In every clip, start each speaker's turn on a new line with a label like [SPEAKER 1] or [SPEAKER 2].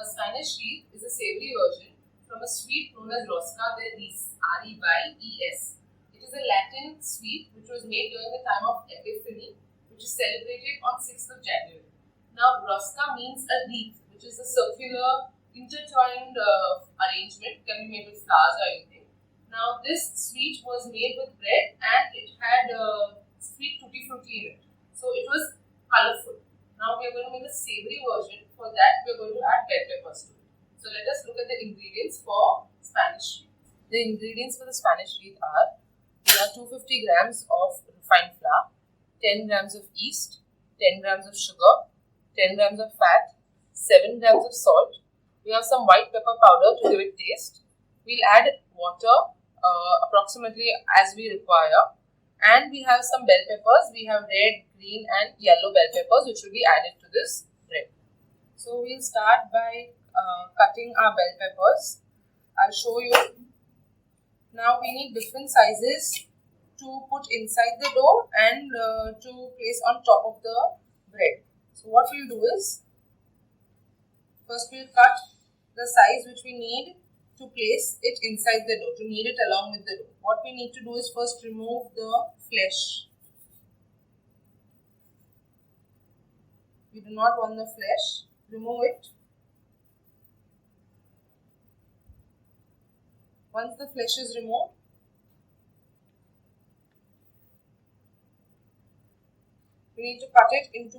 [SPEAKER 1] Now, Spanish Wreath is a savory version from a sweet known as Rosca de Res, R-E-Y-E-S. It is a Latin sweet which was made during the time of Epiphany, which is celebrated on 6th of January. Now, Rosca means a wreath, which is a circular, intertwined arrangement, can be made with flowers or anything. Now, this sweet was made with bread and it had sweet tutti frutti in it. So, it was colorful. Now we are going to make a savory version. For that, we are going to add bell peppers to it. So let us look at the ingredients for Spanish Wreath. The ingredients for the Spanish Wreath are: we have 250 grams of refined flour, 10 grams of yeast, 10 grams of sugar, 10 grams of fat, 7 grams of salt. We have some white pepper powder to give it taste. We'll add water approximately as we require. And we have some bell peppers. We have red, green and yellow bell peppers which will be added to this bread. So we'll start by cutting our bell peppers. I'll show you. Now we need different sizes to put inside the dough and to place on top of the bread. So what we'll do is, first we'll cut the size which we need to place it inside the dough, to knead it along with the dough. What we need to do is first remove the flesh. We do not want the flesh. Remove it. Once the flesh is removed, we need to cut it into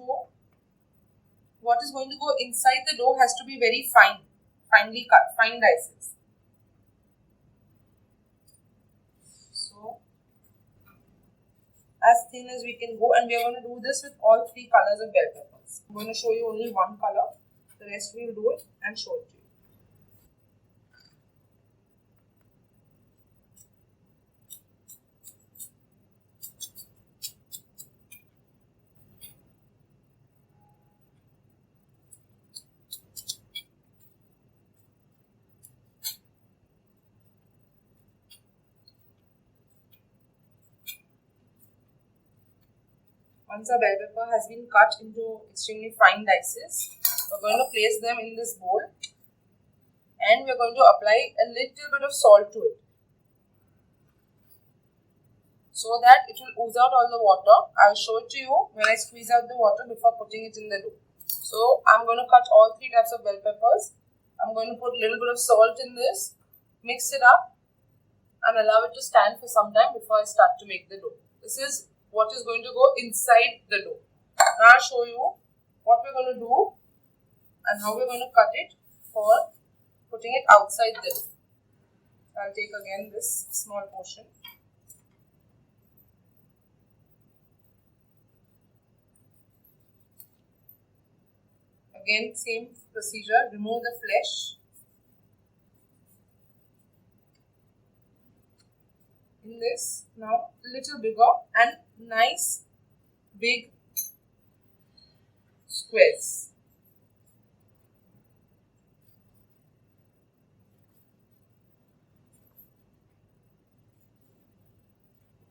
[SPEAKER 1] what is going to go inside the dough has to be very finely cut, fine dices. As thin as we can go, and we are going to do this with all 3 colors of bell peppers. I'm going to show you only one color, the rest we will do it and show it to you. Once our bell pepper has been cut into extremely fine dices, we're going to place them in this bowl and we're going to apply a little bit of salt to it so that it will ooze out all the water. I'll show it to you when I squeeze out the water before putting it in the dough. So I'm going to cut all 3 types of bell peppers. I'm going to put a little bit of salt in this, mix it up and allow it to stand for some time before I start to make the dough. This is what is going to go inside the dough. Now I'll show you what we're going to do and how we're going to cut it for putting it outside the dough. I'll take again this small portion. Again, same procedure, remove the flesh. In this, now a little bigger and nice big squares.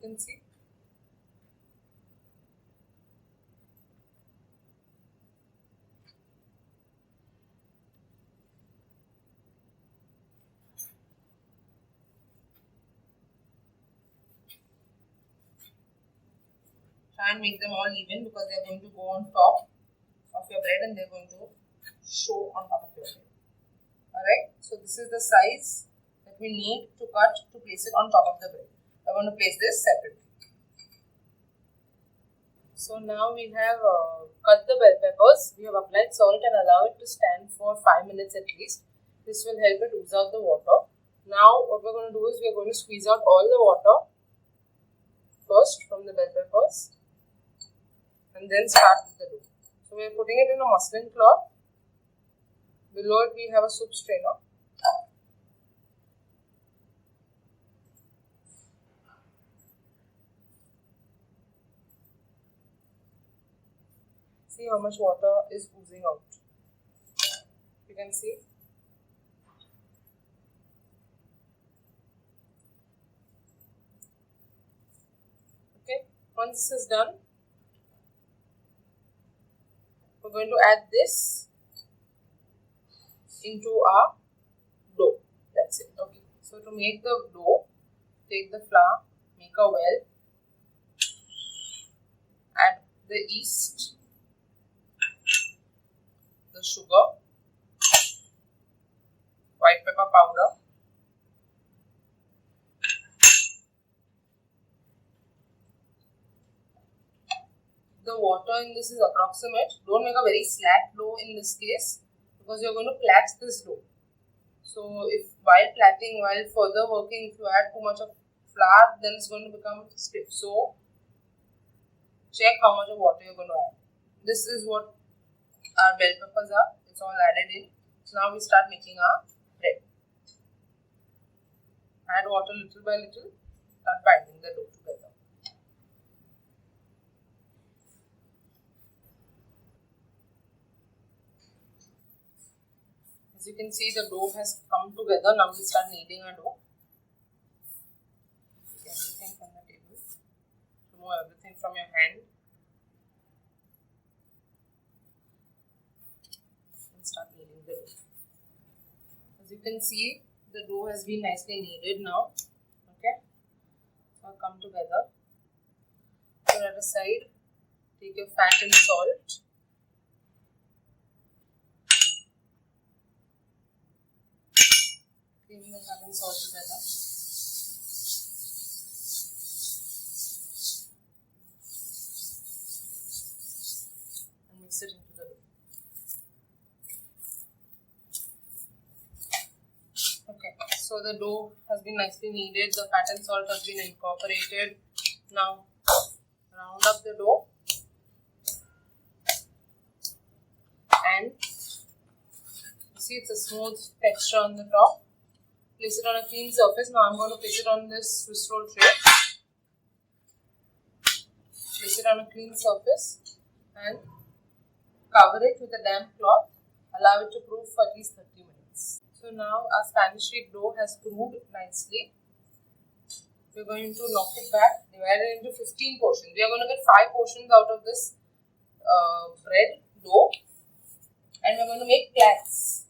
[SPEAKER 1] You can see. Try and make them all even because they are going to go on top of your bread and they are going to show on top of your bread. Alright, so this is the size that we need to cut to place it on top of the bread. I am going to place this separately. So now we have cut the bell peppers. We have applied salt and allow it to stand for 5 minutes at least. This will help it ooze out the water. Now what we are going to do is we are going to squeeze out all the water first from the bell peppers and then start with the dough. So we are putting it in a muslin cloth. Below it we have a soup strainer. See how much water is oozing out. You can see. Okay, once this is done, we're going to add this into our dough. That's it. Okay. So to make the dough, take the flour, make a well, add the yeast, the sugar, white pepper powder, the water in this is approximate. Don't make a very slack dough in this case because you're going to plait this dough. So if while plaiting, while further working, if you add too much of flour, then it's going to become stiff. So check how much of water you're going to add. This is what our bell peppers are. It's all added in. So now we start making our bread. Add water little by little. Start binding the dough together. As you can see, the dough has come together. Now we start kneading our dough. Take everything from the table. Remove everything from your hand. And start kneading the dough. As you can see, the dough has been nicely kneaded now. Okay. So come together. Put it aside. Take your fat and salt. Clean the fat and salt together. And mix it into the dough. Okay, so the dough has been nicely kneaded, the fat and salt has been incorporated. Now round up the dough and you see it's a smooth texture on the top. Place it on a clean surface. Now I'm going to place it on this Swiss roll tray. Place it on a clean surface and cover it with a damp cloth. Allow it to proof for at least 30 minutes. So now our Spanish sheet dough has proved nicely. We're going to knock it back, divide it into 15 portions. We are going to get 5 portions out of this bread dough and we're going to make plaits.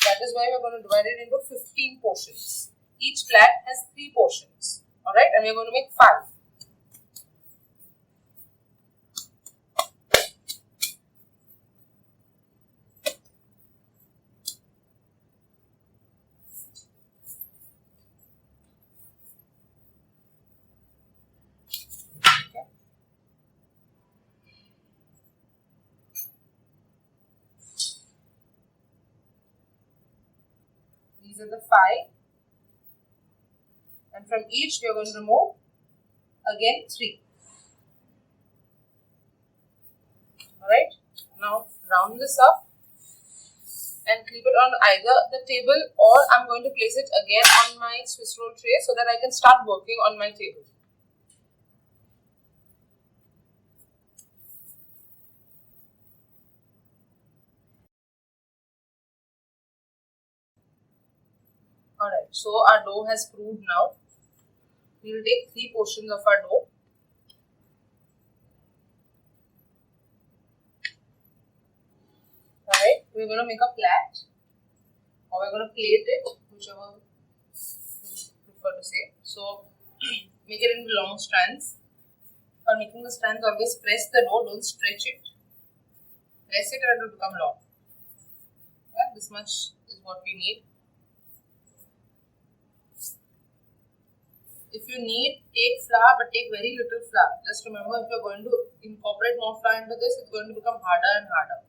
[SPEAKER 1] That is why we're going to divide it into 15 portions. Each plait has 3 portions. Alright, and we're going to make 5. Okay. These are the 5. And from each we are going to remove again 3. Alright, now round this up and keep it on either the table or I'm going to place it again on my Swiss roll tray so that I can start working on my table. Alright, so our dough has proved now. We will take 3 portions of our dough. Alright, we're going to make a plait or we're going to plate it, whichever you prefer to say. So, make it into long strands. For making the strands, always press the dough, don't stretch it. Press it and it will become long. Yeah, this much is what we need. If you need, take flour, but take very little flour. Just remember, if you are going to incorporate more flour into this, it's going to become harder and harder.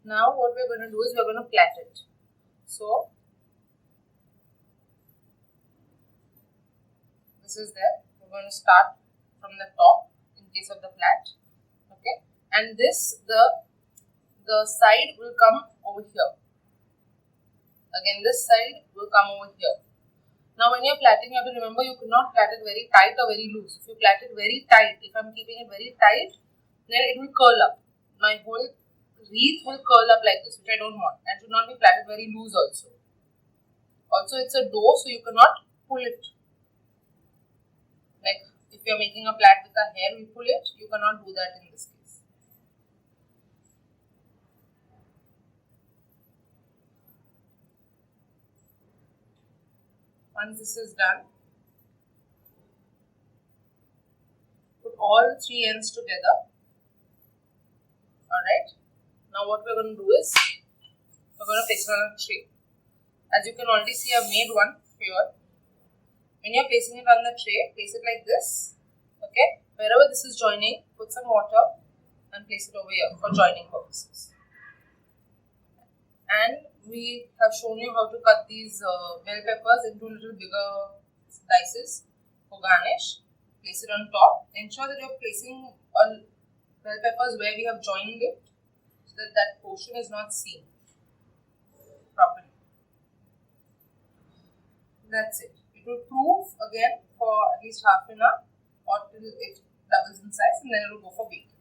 [SPEAKER 1] Now, what we're going to do is we're going to plait it. So, this is there. We're going to start from the top in case of the plait. Okay, and this the side will come over here. Again, this side will come over here. Now, when you're plaiting, you have to remember you cannot plait it very tight or very loose. If you plait it very tight, if I'm keeping it very tight, then it will curl up. My whole wreath will curl up like this, which I don't want, and should not be plaited very loose also. Also, it's a dough, so you cannot pull it. Like if you're making a plait with a hair, we pull it. You cannot do that in this case. Once this is done, put all 3 ends together. Alright. Now what we're going to do is, we're going to place it on a tray. As you can already see, I've made one here. When you're placing it on the tray, place it like this. Okay. Wherever this is joining, put some water and place it over here for joining purposes. And we have shown you how to cut these bell peppers into little bigger slices for garnish. Place it on top. Ensure that you're placing bell peppers where we have joined it, so that that portion is not seen properly. That's it. It will proof again for at least half an hour or till it doubles in size, and then it will go for baking.